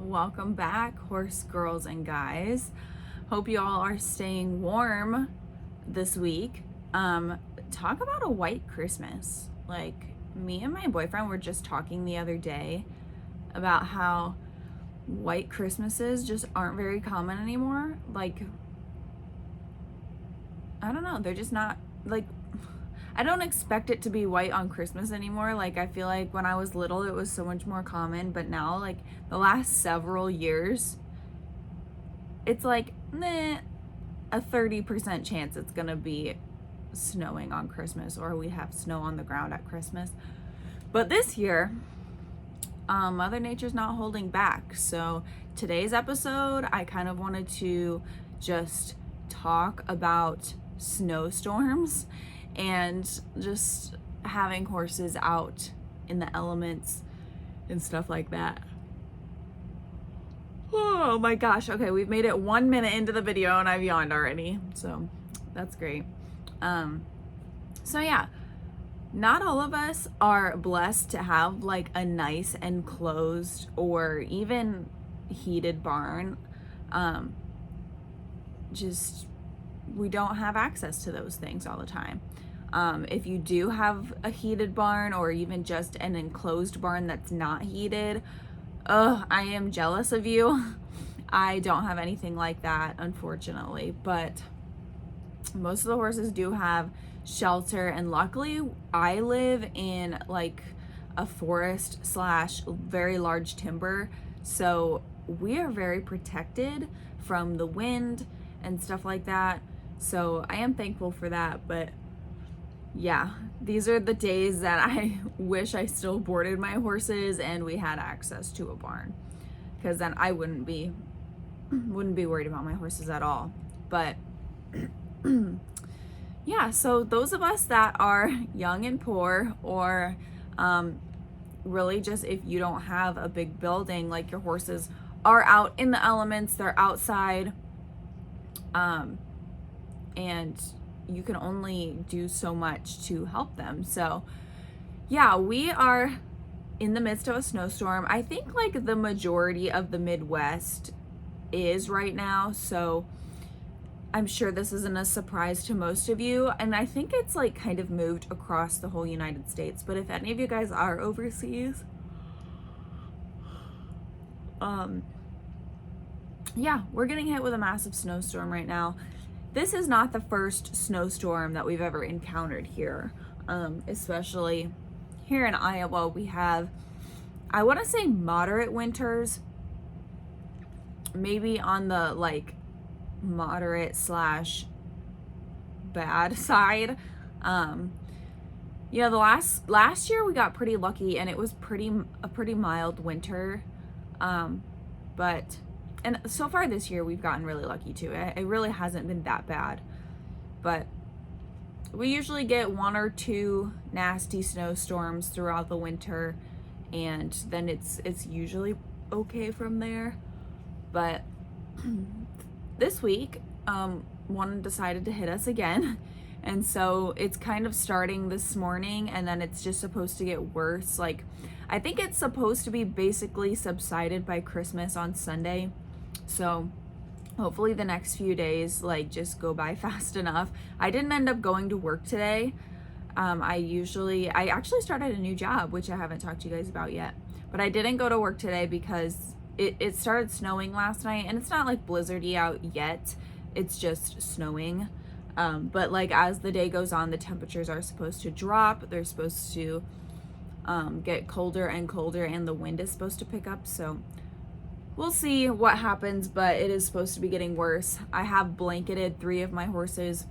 Welcome back, horse girls and guys. Hope you all are staying warm this week. Talk about a white Christmas. Like, me and my boyfriend were just talking the other day about how white Christmases just aren't very common anymore. Like, I don't know, they're just not, like, I don't expect it to be white on Christmas anymore. Like, I feel like when I was little, it was so much more common, but now, like, the last several years, it's like, a 30% chance it's gonna be snowing on Christmas, or we have snow on the ground at Christmas. But this year, Mother Nature's not holding back. So today's episode, I kind of wanted to just talk about snowstorms and just having horses out in the elements and stuff like that. Oh my gosh. Okay, we've made it 1 minute into the video and I've yawned already. So that's great. So yeah, not all of us are blessed to have like a nice enclosed or even heated barn. We don't have access to those things all the time. If you do have a heated barn or even just an enclosed barn that's not heated, I am jealous of you. I don't have anything like that, unfortunately, but most of the horses do have shelter, and luckily I live in like a forest / very large timber, so we are very protected from the wind and stuff like that. So I am thankful for that. But yeah, these are the days that I wish I still boarded my horses and we had access to a barn, because then I wouldn't be worried about my horses at all. But yeah, so those of us that are young and poor, or really just if you don't have a big building, like your horses are out in the elements, they're outside, and you can only do so much to help them. So yeah, we are in the midst of a snowstorm. I think like the majority of the Midwest is right now, so I'm sure this isn't a surprise to most of you, and I think it's like kind of moved across the whole United States. But if any of you guys are overseas, yeah, we're getting hit with a massive snowstorm right now. This is not the first snowstorm that we've ever encountered here, especially here in Iowa. We have, I want to say, moderate winters, maybe on the like moderate / bad side. The last year we got pretty lucky, and it was a pretty mild winter, and so far this year we've gotten really lucky too. It really hasn't been that bad, but we usually get 1 or 2 nasty snowstorms throughout the winter, and then it's usually okay from there. But this week, one decided to hit us again, and so it's kind of starting this morning, and then it's just supposed to get worse. Like, I think it's supposed to be basically subsided by Christmas on Sunday, so hopefully the next few days like just go by fast enough. I didn't end up going to work today. I actually started a new job, which I haven't talked to you guys about yet, but I didn't go to work today because it started snowing last night, and it's not like blizzardy out yet, it's just snowing. But like as the day goes on, the temperatures are supposed to drop, they're supposed to get colder and colder, and the wind is supposed to pick up. So we'll see what happens, but it is supposed to be getting worse. I have blanketed 3 of my horses,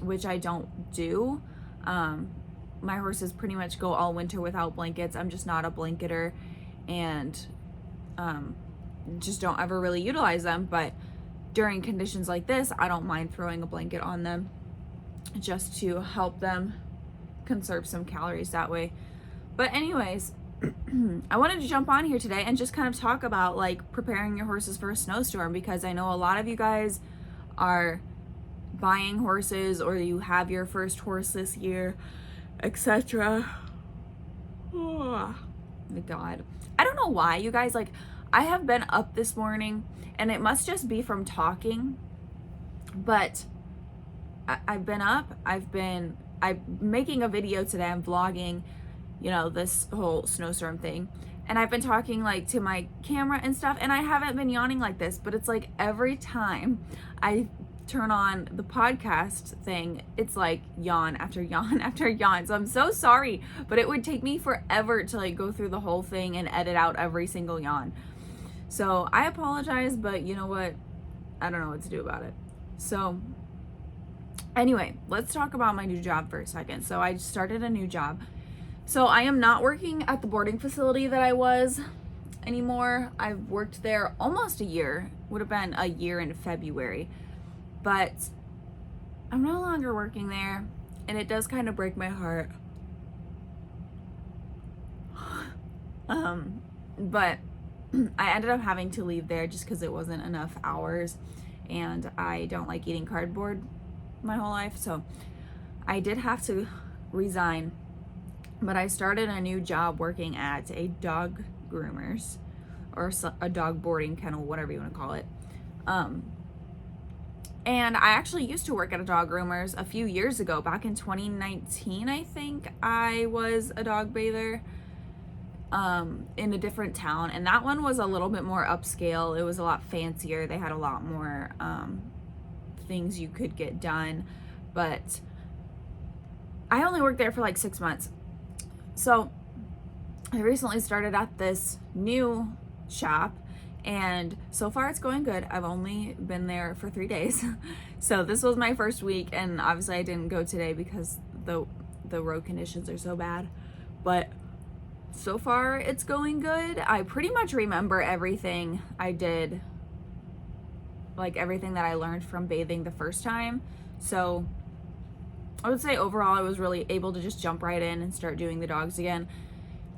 which I don't do. My horses pretty much go all winter without blankets. I'm just not a blanketer, and just don't ever really utilize them. But during conditions like this, I don't mind throwing a blanket on them just to help them conserve some calories that way. But anyways, I wanted to jump on here today and just kind of talk about like preparing your horses for a snowstorm, because I know a lot of you guys are buying horses, or you have your first horse this year, etc. Oh my God. I don't know why, you guys, like I have been up this morning, and it must just be from talking, but I've been up. I'm making a video today. I'm vlogging, you know, this whole snowstorm thing. And I've been talking like to my camera and stuff, and I haven't been yawning like this, but it's like every time I turn on the podcast thing, it's like yawn after yawn after yawn. So I'm so sorry, but it would take me forever to like go through the whole thing and edit out every single yawn. So I apologize, but you know what? I don't know what to do about it. So anyway, let's talk about my new job for a second. So I started a new job. So I am not working at the boarding facility that I was anymore. I've worked there almost a year, would have been a year in February, but I'm no longer working there, and it does kind of break my heart. But I ended up having to leave there just because it wasn't enough hours, and I don't like eating cardboard my whole life, so I did have to resign. But I started a new job working at a dog groomers, or a dog boarding kennel, whatever you want to call it. And I actually used to work at a dog groomers a few years ago. Back in 2019, I think, I was a dog bather in a different town. And that one was a little bit more upscale. It was a lot fancier. They had a lot more things you could get done. But I only worked there for like 6 months. So I recently started at this new shop, and so far it's going good. I've only been there for 3 days. So this was my first week, and obviously I didn't go today because the road conditions are so bad. But so far it's going good. I pretty much remember everything I did, like everything that I learned from bathing the first time. So I would say overall I was really able to just jump right in and start doing the dogs again.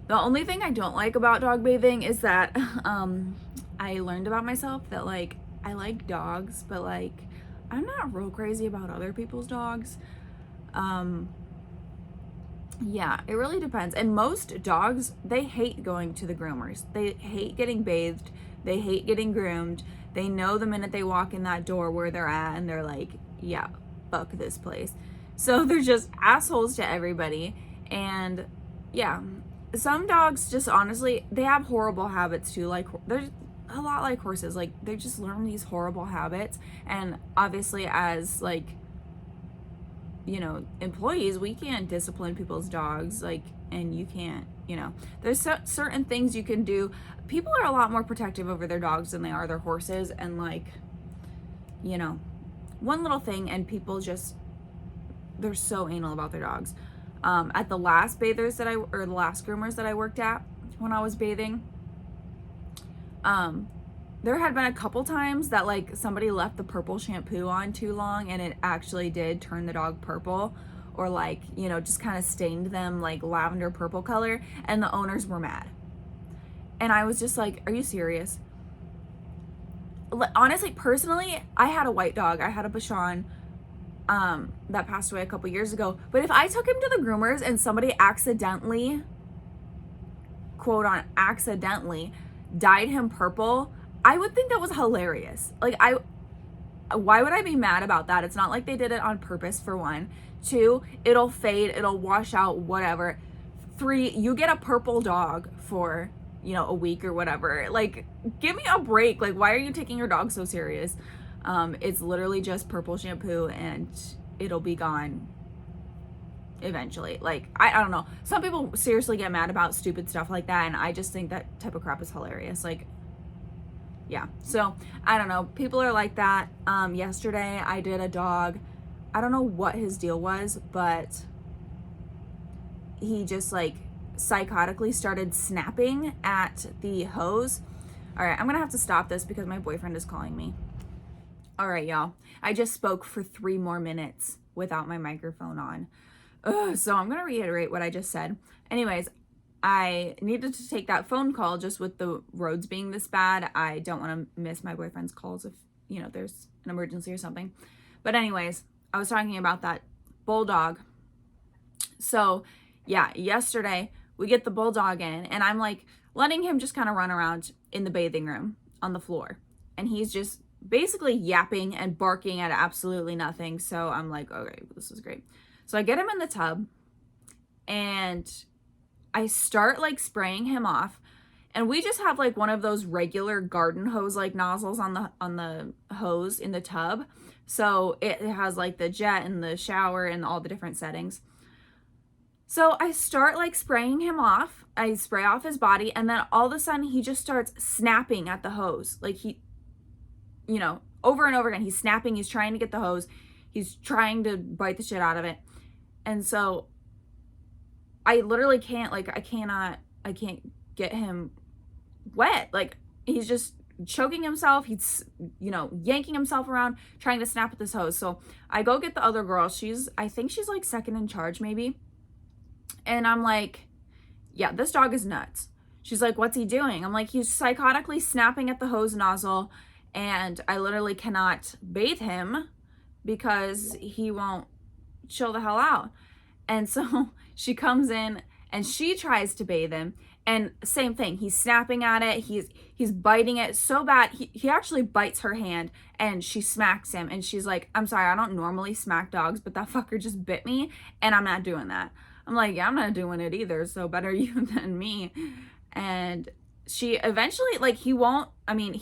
The only thing I don't like about dog bathing is that I learned about myself that like I like dogs, but like I'm not real crazy about other people's dogs. Yeah, it really depends. And most dogs, they hate going to the groomers. They hate getting bathed. They hate getting groomed. They know the minute they walk in that door where they're at, and they're like, yeah, fuck this place. So they're just assholes to everybody. And yeah, some dogs just honestly, they have horrible habits too. Like they're a lot like horses. Like they just learn these horrible habits. And obviously as like, you know, employees, we can't discipline people's dogs. Like, and you can't, you know, there's certain things you can do. People are a lot more protective over their dogs than they are their horses. And like, you know, one little thing and people just, they're so anal about their dogs. At the last bathers that the last groomers that I worked at when I was bathing, there had been a couple times that like somebody left the purple shampoo on too long, and it actually did turn the dog purple, or like, you know, just kind of stained them like lavender purple color, and the owners were mad. And I was just like, are you serious? Honestly, personally, I had a white dog. I had a Bichon that passed away a couple years ago. But if I took him to the groomers and somebody accidentally, quote on accidentally, dyed him purple, I would think that was hilarious. Like why would I be mad about that? It's not like they did it on purpose, for one. 2, it'll fade, it'll wash out, whatever. 3, you get a purple dog for, you know, a week or whatever. Like, give me a break. Like, why are you taking your dog so serious? It's literally just purple shampoo and it'll be gone eventually. Like, I don't know. Some people seriously get mad about stupid stuff like that, and I just think that type of crap is hilarious. Like, yeah. So, I don't know. People are like that. Yesterday I did a dog. I don't know what his deal was, but he just like psychotically started snapping at the hose. All right, I'm gonna have to stop this because my boyfriend is calling me. All right, y'all. I just spoke for 3 more minutes without my microphone on. So I'm gonna reiterate what I just said. Anyways, I needed to take that phone call just with the roads being this bad. I don't want to miss my boyfriend's calls if, you know, there's an emergency or something. But anyways, I was talking about that bulldog. So yeah, yesterday we get the bulldog in, and I'm like, letting him just kind of run around in the bathing room on the floor. And he's just basically yapping and barking at absolutely nothing. So I'm like, okay, this is great. So I get him in the tub and I start like spraying him off. And we just have like one of those regular garden hose like nozzles on the hose in the tub. So it has like the jet and the shower and all the different settings. So I start like spraying him off. I spray off his body, and then all of a sudden he just starts snapping at the hose. Like he, you know, over and over again, he's snapping, he's trying to get the hose, he's trying to bite the shit out of it. And so I literally can't, like, I can't get him wet. Like, he's just choking himself. He's, you know, yanking himself around, trying to snap at this hose. So I go get the other girl. I think she's like second in charge maybe. And I'm like, yeah, this dog is nuts. She's like, what's he doing? I'm like, he's psychotically snapping at the hose nozzle, and I literally cannot bathe him because he won't chill the hell out. And so she comes in and she tries to bathe him, and same thing. He's snapping at it. He's biting it so bad. He actually bites her hand and she smacks him, and she's like, I'm sorry, I don't normally smack dogs, but that fucker just bit me and I'm not doing that. I'm like, yeah, I'm not doing it either, so better you than me. And she eventually, like, he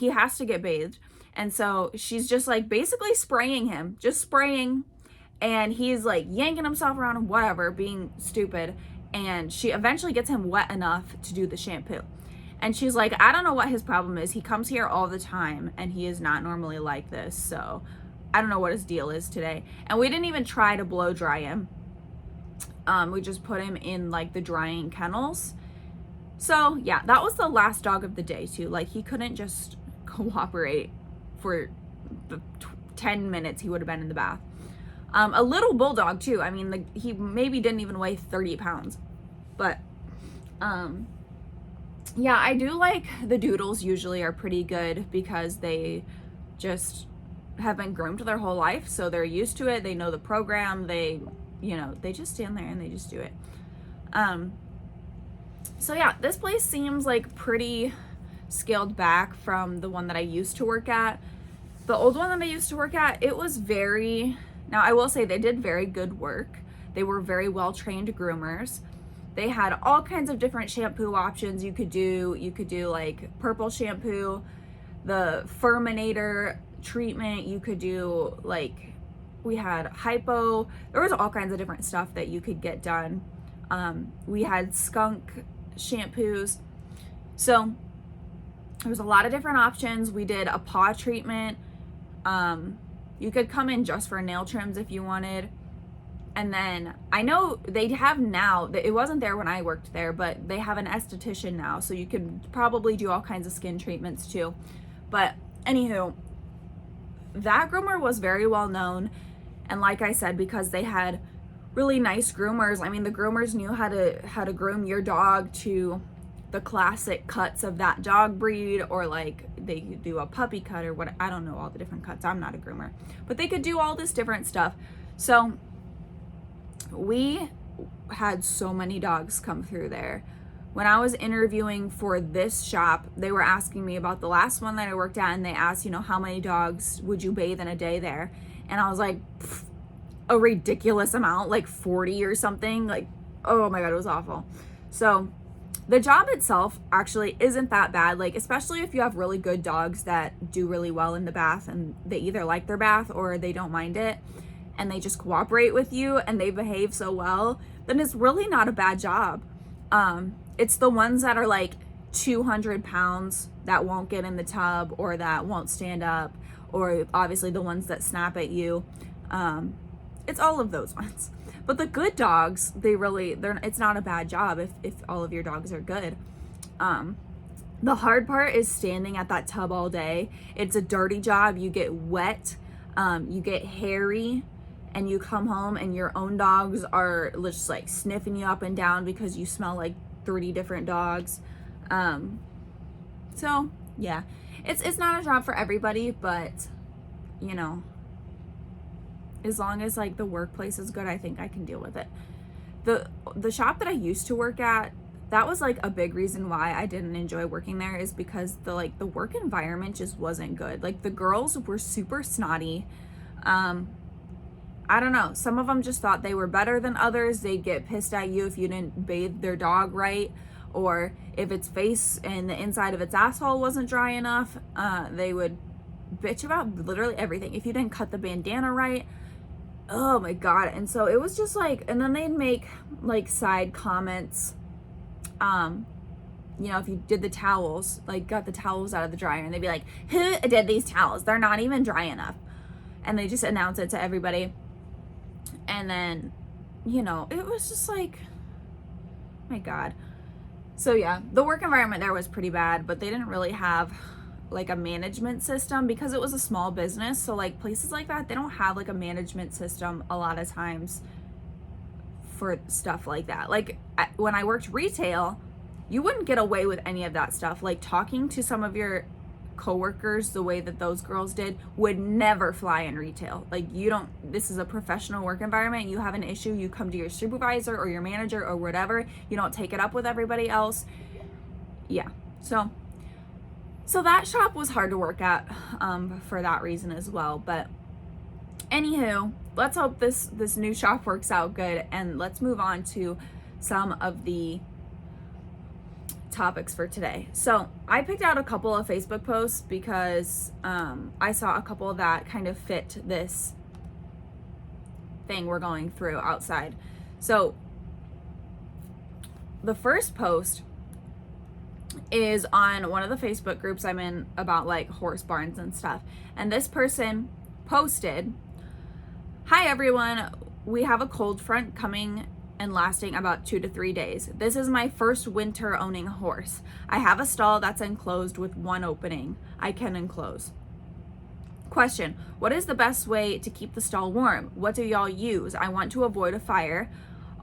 has to get bathed. And so she's just like basically spraying him, just spraying. And he's like yanking himself around and whatever, being stupid. And she eventually gets him wet enough to do the shampoo. And she's like, I don't know what his problem is. He comes here all the time and he is not normally like this. So I don't know what his deal is today. And we didn't even try to blow dry him. We just put him in like the drying kennels. So yeah, that was the last dog of the day too. Like, he couldn't just cooperate for the 10 minutes he would have been in the bath. A little bulldog too. I mean, he maybe didn't even weigh 30 pounds, but yeah, I do like the doodles. Usually are pretty good because they just have been groomed their whole life, so they're used to it. They know the program. They just stand there and they just do it. So yeah, this place seems like pretty scaled back from the one that I used to work at. The old one that I used to work at, it was now I will say they did very good work. They were very well trained groomers. They had all kinds of different shampoo options you could do. You could do like purple shampoo, the Furminator treatment. You could do like, we had hypo. There was all kinds of different stuff that you could get done. We had skunk shampoos. So there was a lot of different options. We did a paw treatment. You could come in just for nail trims if you wanted. And then I know they have now, it wasn't there when I worked there, but they have an esthetician now. So you could probably do all kinds of skin treatments too. But anywho, that groomer was very well known. And like I said, because they had really nice groomers, I mean, the groomers knew how to groom your dog to the classic cuts of that dog breed, or like they could do a puppy cut or what, I don't know all the different cuts. I'm not a groomer, but they could do all this different stuff. So we had so many dogs come through there. When I was interviewing for this shop, they were asking me about the last one that I worked at, and they asked, how many dogs would you bathe in a day there? And I was like, a ridiculous amount, like 40 or something. Like, oh my God, it was awful. So the job itself actually isn't that bad, like especially if you have really good dogs that do really well in the bath and they either like their bath or they don't mind it and they just cooperate with you and they behave so well, then it's really not a bad job. It's the ones that are like 200 pounds that won't get in the tub or that won't stand up, or obviously the ones that snap at you. It's all of those ones. But the good dogs, it's not a bad job if all of your dogs are good. The hard part is standing at that tub all day. It's a dirty job. You get wet, you get hairy, and you come home and your own dogs are just like sniffing you up and down because you smell like 30 different dogs. So yeah, it's not a job for everybody, but as long as like the workplace is good, I think I can deal with it. The shop that I used to work at, that was like a big reason why I didn't enjoy working there, is because the work environment just wasn't good. Like the girls were super snotty. I don't know. Some of them just thought they were better than others. They'd get pissed at you if you didn't bathe their dog right, or if its face and the inside of its asshole wasn't dry enough. They would bitch about literally everything. If you didn't cut the bandana right, oh my God. And so it was just like, and then they'd make like side comments. You know, if you did the towels, like got the towels out of the dryer, and they'd be like, who did these towels? They're not even dry enough. And they just announce it to everybody. And then, you know, it was just like, my God. So yeah, the work environment there was pretty bad, but they didn't really have like a management system because it was a small business. So like places like that, they don't have like a management system a lot of times for stuff like that. Like when I worked retail, you wouldn't get away with any of that stuff. Like talking to some of your coworkers the way that those girls did would never fly in retail. Like you don't, this is a professional work environment. You have an issue, you come to your supervisor or your manager or whatever. You don't take it up with everybody else. Yeah. So that shop was hard to work at for that reason as well. But anywho, let's hope this new shop works out good, and let's move on to some of the topics for today. So I picked out a couple of Facebook posts because I saw a couple that kind of fit this thing we're going through outside. So the first post is on one of the Facebook groups I'm in about like horse barns and stuff. And this person posted, "Hi everyone, we have a cold front coming and lasting about 2 to 3 days. This is my first winter owning a horse. I have a stall that's enclosed with one opening I can enclose. Question, what is the best way to keep the stall warm? What do y'all use? I want to avoid a fire.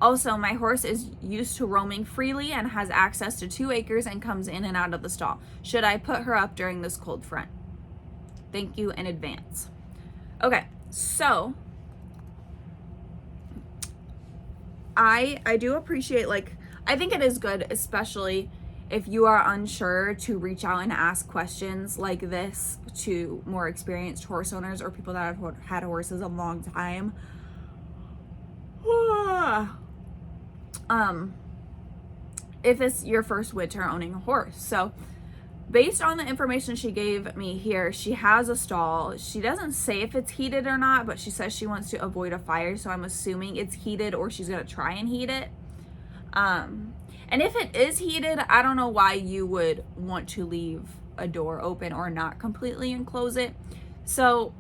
Also, my horse is used to roaming freely and has access to 2 acres and comes in and out of the stall. Should I put her up during this cold front? Thank you in advance." Okay, so I do appreciate, like, I think it is good, especially if you are unsure, to reach out and ask questions like this to more experienced horse owners or people that have had horses a long time. If it's your first winter owning a horse. So based on the information she gave me here, she has a stall. She doesn't say if it's heated or not, but she says she wants to avoid a fire, so I'm assuming it's heated, or she's gonna try and heat it. And if it is heated, I don't know why you would want to leave a door open or not completely enclose it. So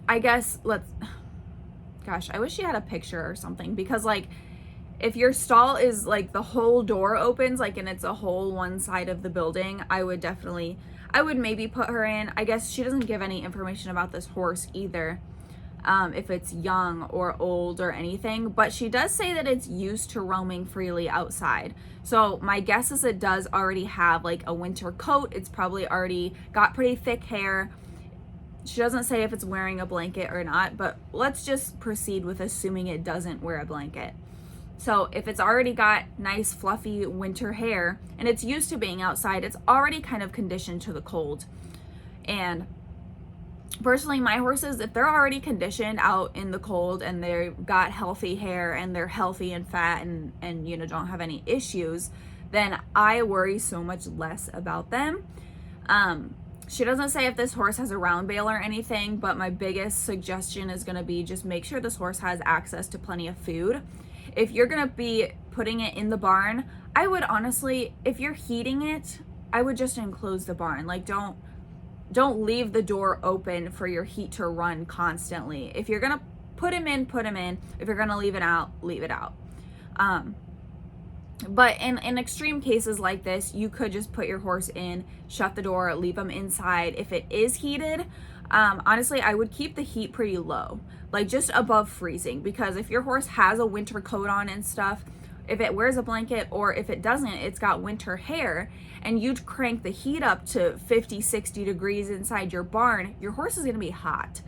I guess gosh, I wish she had a picture or something, because like if your stall is like the whole door opens, like, and it's a whole one side of the building, I would maybe put her in. I guess she doesn't give any information about this horse either, if it's young or old or anything, but she does say that it's used to roaming freely outside. So my guess is it does already have like a winter coat. It's probably already got pretty thick hair. She doesn't say if it's wearing a blanket or not, but let's just proceed with assuming it doesn't wear a blanket. So if it's already got nice fluffy winter hair and it's used to being outside, it's already kind of conditioned to the cold. And personally, my horses, if they're already conditioned out in the cold and they've got healthy hair and they're healthy and fat and you know, don't have any issues, then I worry so much less about them. She doesn't say if this horse has a round bale or anything, but my biggest suggestion is going to be just make sure this horse has access to plenty of food. If you're going to be putting it in the barn, I would honestly, if you're heating it, I would just enclose the barn. Like don't leave the door open for your heat to run constantly. If you're going to put him in, put him in. If you're going to leave it out, leave it out. But in extreme cases like this, you could just put your horse in, shut the door, leave them inside. If it is heated, honestly, I would keep the heat pretty low, like just above freezing, because if your horse has a winter coat on and stuff, if it wears a blanket, or if it doesn't, it's got winter hair, and you'd crank the heat up to 50, 60 degrees inside your barn, your horse is going to be hot.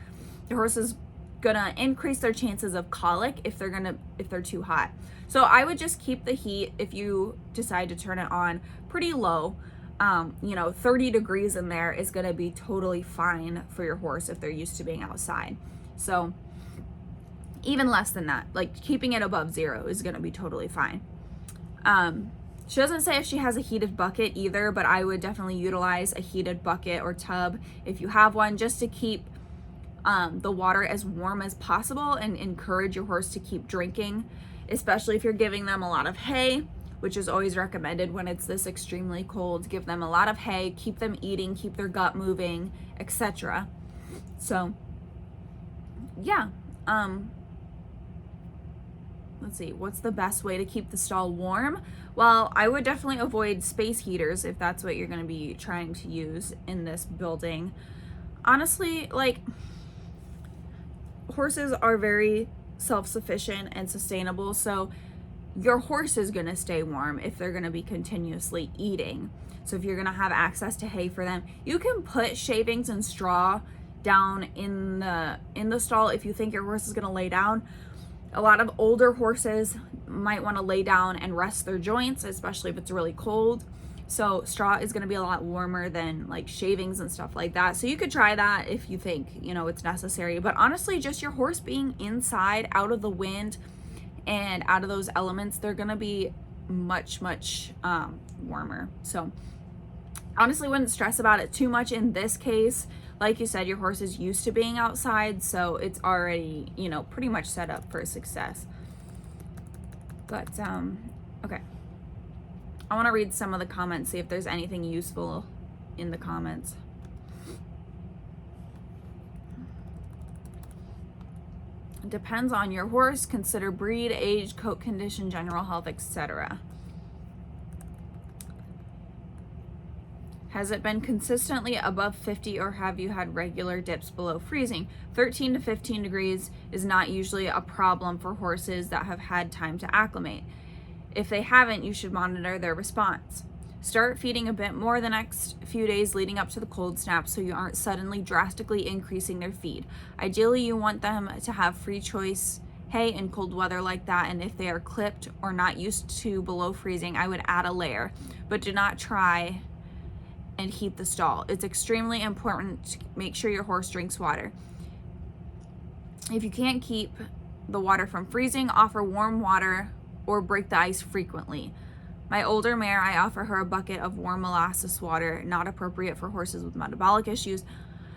Your horse is gonna increase their chances of colic if they're too hot. So I would just keep the heat, if you decide to turn it on, pretty low. 30 degrees in there is gonna be totally fine for your horse if they're used to being outside. So even less than that, like keeping it above 0 is gonna be totally fine. She doesn't say if she has a heated bucket either, but I would definitely utilize a heated bucket or tub if you have one, just to keep the water as warm as possible and encourage your horse to keep drinking, especially if you're giving them a lot of hay, which is always recommended when it's this extremely cold. Give them a lot of hay, keep them eating, keep their gut moving, etc. So yeah, let's see, what's the best way to keep the stall warm? Well, I would definitely avoid space heaters if that's what you're going to be trying to use in this building. Honestly, like, horses are very self-sufficient and sustainable, so your horse is going to stay warm if they're going to be continuously eating. So if you're going to have access to hay for them, you can put shavings and straw down in the stall if you think your horse is going to lay down. A lot of older horses might want to lay down and rest their joints, especially if it's really cold. So straw is going to be a lot warmer than like shavings and stuff like that. So you could try that if you think, it's necessary. But honestly, just your horse being inside, out of the wind and out of those elements, they're going to be much, much warmer. So honestly, wouldn't stress about it too much in this case. Like you said, your horse is used to being outside, so it's already, pretty much set up for success. But, okay. I want to read some of the comments, see if there's anything useful in the comments. Depends on your horse. Consider breed, age, coat condition, general health, etc. Has it been consistently above 50 or have you had regular dips below freezing? 13 to 15 degrees is not usually a problem for horses that have had time to acclimate. If they haven't, you should monitor their response. Start feeding a bit more the next few days leading up to the cold snap so you aren't suddenly drastically increasing their feed. Ideally, you want them to have free choice hay in cold weather like that, and if they are clipped or not used to below freezing, I would add a layer, but do not try and heat the stall. It's extremely important to make sure your horse drinks water. If you can't keep the water from freezing, offer warm water or break the ice frequently. My older mare, I offer her a bucket of warm molasses water, not appropriate for horses with metabolic issues,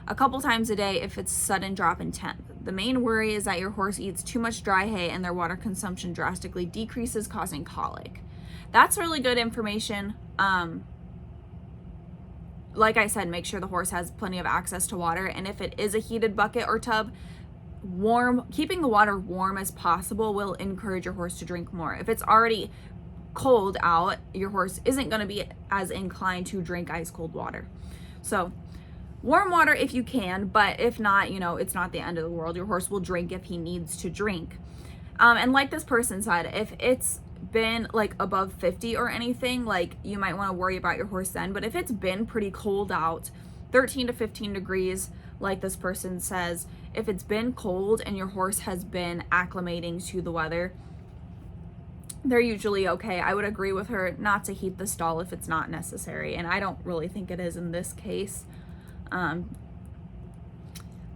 a couple times a day if it's sudden drop in temp. The main worry is that your horse eats too much dry hay and their water consumption drastically decreases, causing colic. That's really good information. Like I said, make sure the horse has plenty of access to water, and if it is a heated bucket or tub, keeping the water warm as possible will encourage your horse to drink more. If it's already cold out, your horse isn't going to be as inclined to drink ice cold water. So warm water if you can, but if not, it's not the end of the world. Your horse will drink if he needs to drink. And like this person said, if it's been like above 50 or anything, like you might want to worry about your horse then. But if it's been pretty cold out, 13 to 15 degrees, like this person says, if it's been cold and your horse has been acclimating to the weather, they're usually okay. I would agree with her not to heat the stall if it's not necessary, and I don't really think it is in this case.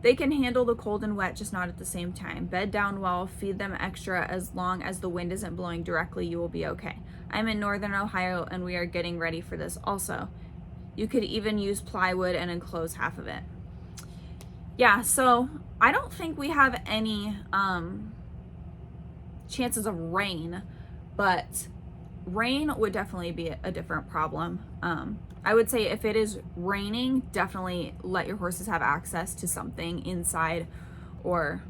They can handle the cold and wet, just not at the same time. Bed down well, feed them extra. As long as the wind isn't blowing directly, you will be okay. I'm in northern Ohio and we are getting ready for this also. You could even use plywood and enclose half of it. Yeah, so I don't think we have any chances of rain, but rain would definitely be a different problem. I would say if it is raining, definitely let your horses have access to something inside or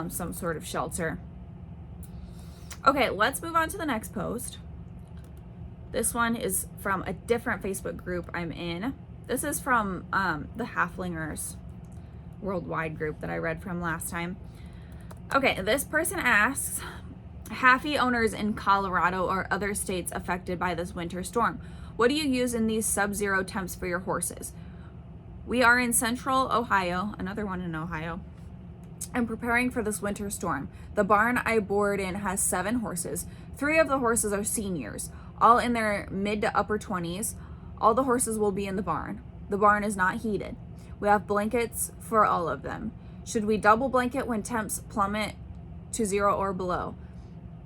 some sort of shelter. Okay, let's move on to the next post. This one is from a different Facebook group I'm in. This is from the Halflingers worldwide group that I read from last time. Okay, this person asks, Halfie owners in Colorado or other states affected by this winter storm, what do you use in these sub-zero temps for your horses? We are in central Ohio, another one in Ohio. I'm preparing for this winter storm. The barn I board in has 7 horses. 3 of the horses are seniors, all in their mid to upper 20s. All the horses will be in the barn. The barn is not heated. We have blankets for all of them. Should we double blanket when temps plummet to 0 or below?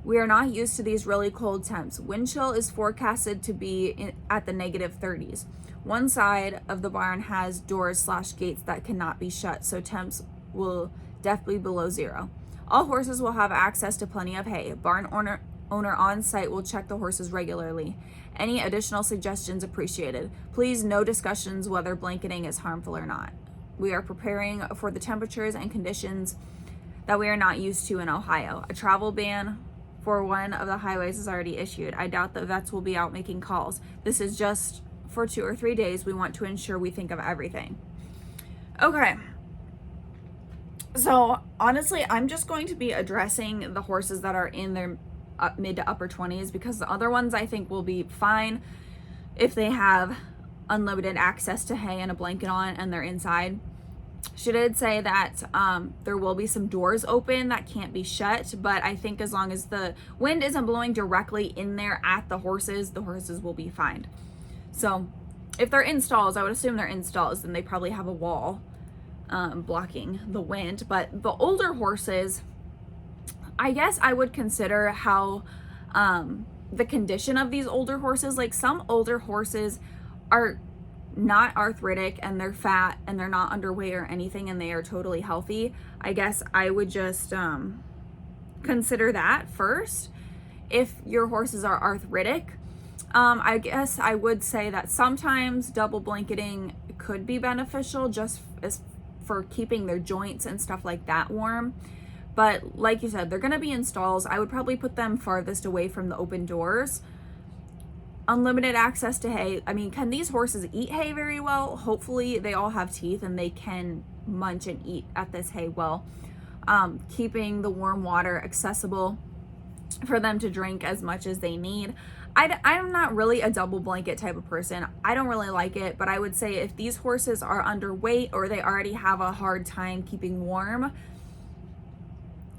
We are not used to these really cold temps. Wind chill is forecasted to be at the negative 30s. One side of the barn has doors/gates that cannot be shut, so temps will definitely below 0. All horses will have access to plenty of hay. Barn owner on site will check the horses regularly. Any additional suggestions appreciated. Please, no discussions whether blanketing is harmful or not. We are preparing for the temperatures and conditions that we are not used to in Ohio. A travel ban for one of the highways is already issued. I doubt the vets will be out making calls. This is just for 2 or 3 days. We want to ensure we think of everything. Okay. So honestly, I'm just going to be addressing the horses that are in their mid to upper 20s, because the other ones I think will be fine if they have unlimited access to hay and a blanket on and they're inside. She did say that there will be some doors open that can't be shut, but I think as long as the wind isn't blowing directly in there at the horses will be fine. So if they're in stalls, I would assume they're in stalls, then they probably have a wall blocking the wind. But the older horses, I guess I would consider how the condition of these older horses, like some older horses are not arthritic and they're fat and they're not underweight or anything and they are totally healthy. I guess I would just consider that first. If your horses are arthritic, I guess I would say that sometimes double blanketing could be beneficial just as for keeping their joints and stuff like that warm. But like you said, they're going to be in stalls. I would probably put them farthest away from the open doors. Unlimited access to hay. I mean, can these horses eat hay very well? Hopefully they all have teeth and they can munch and eat at this hay well. Keeping the warm water accessible for them to drink as much as they need. I'm not really a double blanket type of person. I don't really like it, but I would say if these horses are underweight or they already have a hard time keeping warm,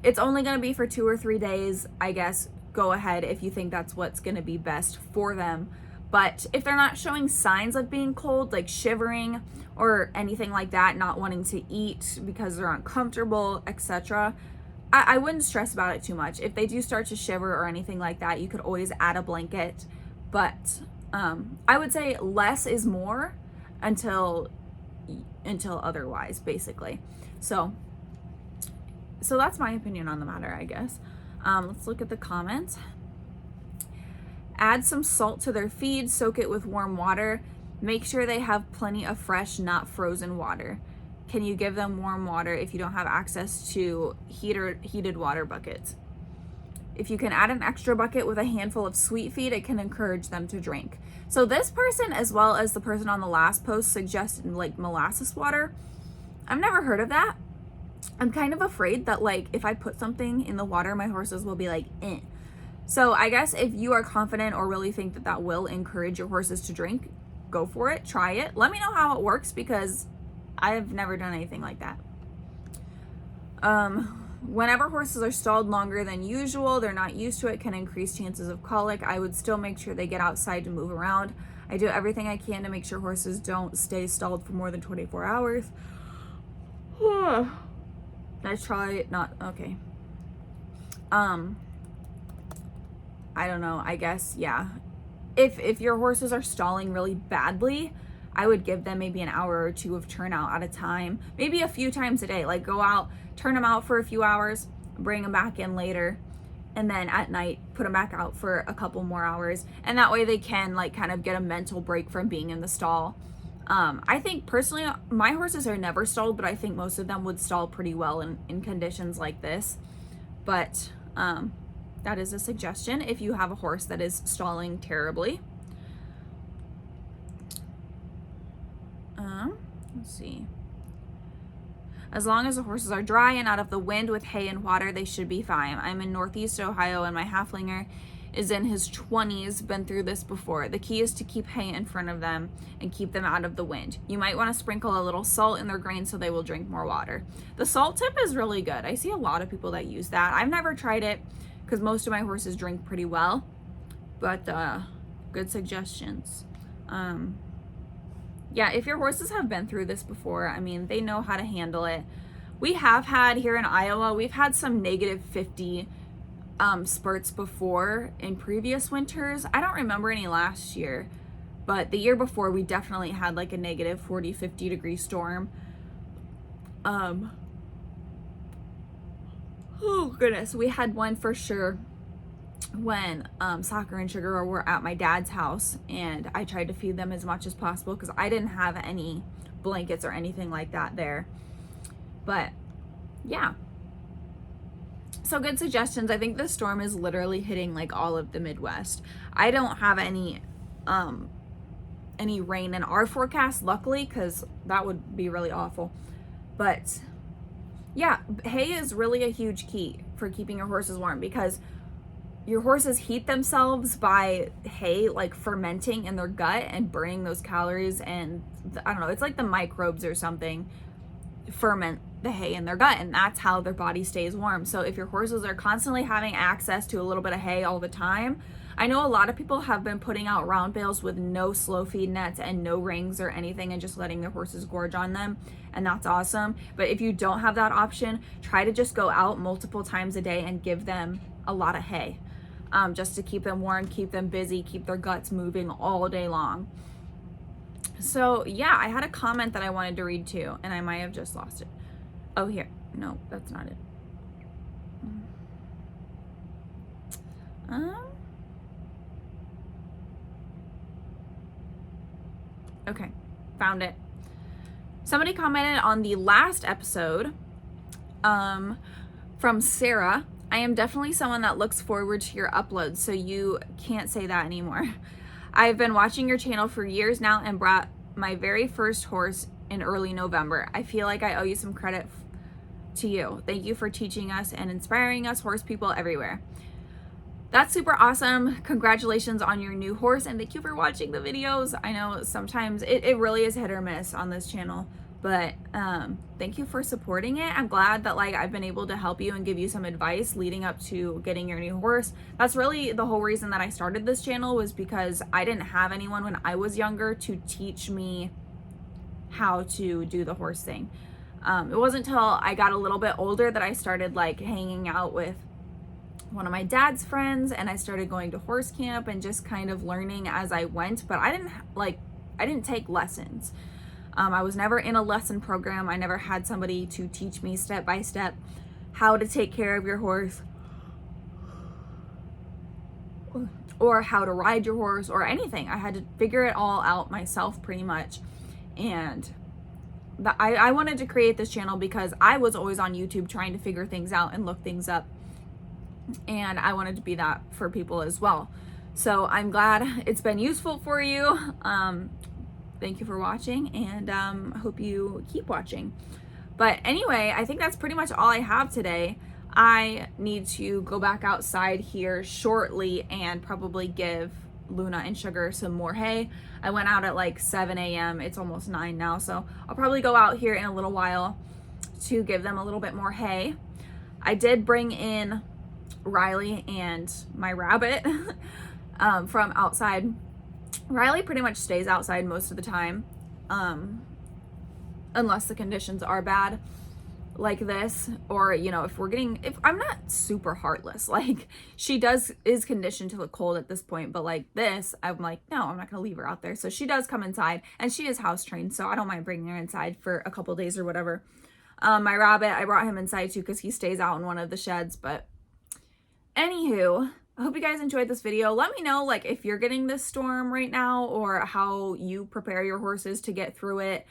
it's only going to be for 2 or 3 days, I guess. Go ahead if you think that's what's going to be best for them. But if they're not showing signs of being cold, like shivering or anything like that, not wanting to eat because they're uncomfortable, etc., I wouldn't stress about it too much. If they do start to shiver or anything like that, you could always add a blanket. But I would say less is more until otherwise, basically. So that's my opinion on the matter, I guess. Let's look at the comments. Add some salt to their feed, soak it with warm water. Make sure they have plenty of fresh, not frozen water. Can you give them warm water if you don't have access to heated water buckets? If you can add an extra bucket with a handful of sweet feed, it can encourage them to drink. So this person, as well as the person on the last post, suggested like molasses water. I've never heard of that. I'm kind of afraid that like if I put something in the water, my horses will be like, eh. So I guess if you are confident or really think that that will encourage your horses to drink, go for it, try it. Let me know how it works because I have never done anything like that. Whenever horses are stalled longer than usual, they're not used to it, can increase chances of colic. I would still make sure they get outside to move around. I do everything I can to make sure horses don't stay stalled for more than 24 hours. That's probably not okay. I don't know, I guess, yeah. If your horses are stalling really badly, I would give them maybe an hour or 2 of turnout at a time, maybe a few times a day. Like go out, turn them out for a few hours, bring them back in later, and then at night put them back out for a couple more hours. And that way they can like kind of get a mental break from being in the stall. I think personally, my horses are never stalled, but I think most of them would stall pretty well in conditions like this. But that is a suggestion if you have a horse that is stalling terribly. Let's see. As long as the horses are dry and out of the wind with hay and water, they should be fine. I'm in Northeast Ohio and my halflinger is in his 20s, been through this before. The key is to keep hay in front of them and keep them out of the wind. You might want to sprinkle a little salt in their grain so they will drink more water. The salt tip is really good. I see a lot of people that use that. I've never tried it because most of my horses drink pretty well, but good suggestions. Yeah, if your horses have been through this before, I mean, they know how to handle it. We have had here in Iowa, we've had some -50 spurts before in previous winters. I don't remember any last year, but the year before we definitely had like a -40, 50 degree storm. Oh goodness, we had one for sure when Soccer and Sugar were at my dad's house, and I tried to feed them as much as possible because I didn't have any blankets or anything like that there. But yeah, so good suggestions. I think this storm is literally hitting like all of the Midwest. I don't have any rain in our forecast, luckily, because that would be really awful. But yeah, hay is really a huge key for keeping your horses warm, because your horses heat themselves by hay like fermenting in their gut and burning those calories, and I don't know, it's like the microbes or something ferment the hay in their gut, and that's how their body stays warm. So if your horses are constantly having access to a little bit of hay all the time, I know a lot of people have been putting out round bales with no slow feed nets and no rings or anything and just letting their horses gorge on them, and that's awesome. But if you don't have that option, try to just go out multiple times a day and give them a lot of hay, just to keep them warm, keep them busy, keep their guts moving all day long. So yeah, I had a comment that I wanted to read too, and I might have just lost it. Oh, here. No, that's not it. Okay, found it. Somebody commented on the last episode from Sarah. I am definitely someone that looks forward to your uploads, so you can't say that anymore. I've been watching your channel for years now and brought my very first horse in early November. I feel like I owe you some credit to you. Thank you for teaching us and inspiring us horse people everywhere. That's super awesome. Congratulations on your new horse, and thank you for watching the videos. I know sometimes it really is hit or miss on this channel, but thank you for supporting it. I'm glad that like I've been able to help you and give you some advice leading up to getting your new horse. That's really the whole reason that I started this channel, was because I didn't have anyone when I was younger to teach me how to do the horse thing. It wasn't until I got a little bit older that I started like hanging out with one of my dad's friends, and I started going to horse camp and just kind of learning as I went, but I didn't take lessons. I was never in a lesson program. I never had somebody to teach me step by step how to take care of your horse or how to ride your horse or anything. I had to figure it all out myself pretty much. And I wanted to create this channel because I was always on YouTube trying to figure things out and look things up, and I wanted to be that for people as well. So I'm glad it's been useful for you. Thank you for watching, and I hope you keep watching. But anyway, I think that's pretty much all I have today. I need to go back outside here shortly and probably give Luna and Sugar some more hay. I went out at like 7 a.m. It's almost 9 now, so I'll probably go out here in a little while to give them a little bit more hay. I did bring in Riley and my rabbit from outside. Riley pretty much stays outside most of the time, unless the conditions are bad like this, or you know, if I'm not super heartless, like she is conditioned to the cold at this point, but like this, I'm like, no, I'm not gonna leave her out there. So she does come inside, and she is house trained, so I don't mind bringing her inside for a couple days or whatever. My rabbit, I brought him inside too because he stays out in one of the sheds. But anywho, I hope you guys enjoyed this video. Let me know like if you're getting this storm right now, or how you prepare your horses to get through it.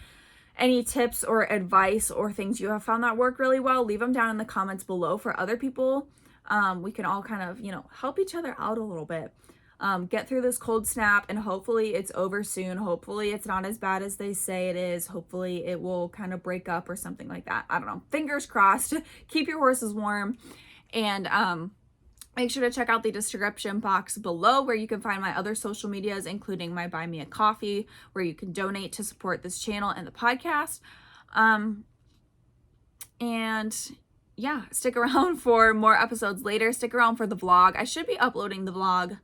Any tips or advice or things you have found that work really well, leave them down in the comments below for other people. We can all kind of, you know, help each other out a little bit. Get through this cold snap, and hopefully it's over soon. Hopefully it's not as bad as they say it is. Hopefully it will kind of break up or something like that. I don't know. Fingers crossed. Keep your horses warm. And Make sure to check out the description box below where you can find my other social medias, including my Buy Me a Coffee, where you can donate to support this channel and the podcast. And yeah, stick around for more episodes later. Stick around for the vlog. I should be uploading the vlog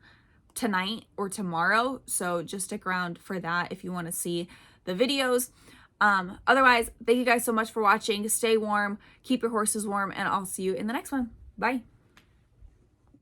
tonight or tomorrow, so just stick around for that if you want to see the videos. Otherwise, thank you guys so much for watching. Stay warm, keep your horses warm, and I'll see you in the next one. Bye.